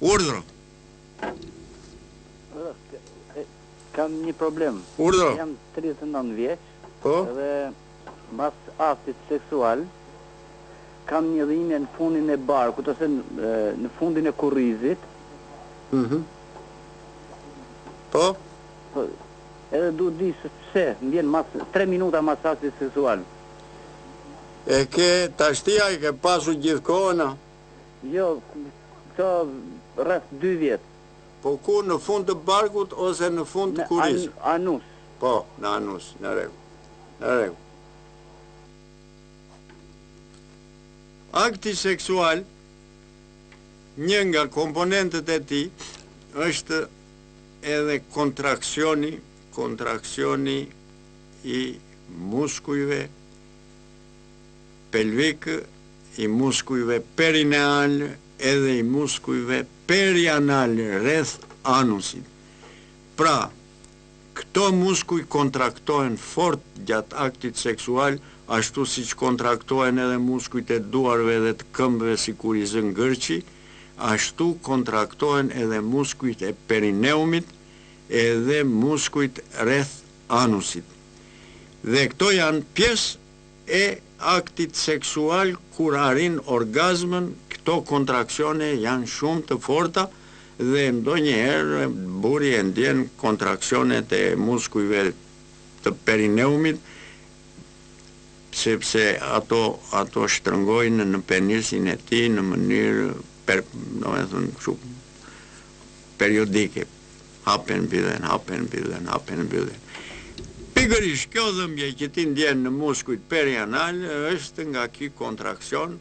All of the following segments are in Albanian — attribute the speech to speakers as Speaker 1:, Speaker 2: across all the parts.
Speaker 1: Urdhro.
Speaker 2: Kam një problem.
Speaker 1: Urdhro.
Speaker 2: Jam 39 vjeç.
Speaker 1: Po?
Speaker 2: Dhe mbas aktit seksual kam një dhimbje në fundin e barkut ose në fundin e kurrizit.
Speaker 1: Po?
Speaker 2: Edhe duhet di se pse, më vjen 3 minuta mas aktit seksual.
Speaker 1: E ke tashtia e ke pasur gjithkohën?
Speaker 2: Jo, këto rreth 2 vjet.
Speaker 1: Po ku, në fund të barkut ose në fund të kurrizit?
Speaker 2: Anus.
Speaker 1: Po, në anus, në rregull. Në rregull. Akti seksual, një nga komponentët e tij është edhe kontraksioni i muskujve pelvik, i muskujve perineal, edhe i muskujve perianal rreth anusit. Pra, këto muskuj kontraktohen fort gjatë aktit seksual, ashtu si që kontraktohen edhe muskujt e duarve dhe të këmbëve si kur i zën gërqi, ashtu kontraktohen edhe muskujt e perineumit edhe muskujt rreth anusit. Dhe këto janë pjesë e aktit seksual kur arrin orgazmën, këto kontraksione janë shumë të forta dhe ndonjëherë burri e ndjen kontraksionet e muskujve të perineumit, sepse ato shtrëngojnë në penisin e tij në mënyrë periodike. Hapen, mbyllen. Pikërisht kjo dhëmbje që ti ndjen në muskujt perianal është nga ky kontraksion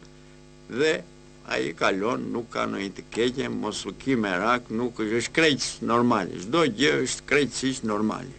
Speaker 1: dhe ai kalon, nuk ka ndonjë të keqe, mos u ki merak, nuk është krejtës normale. Çdo gjë është krejtësisht normale,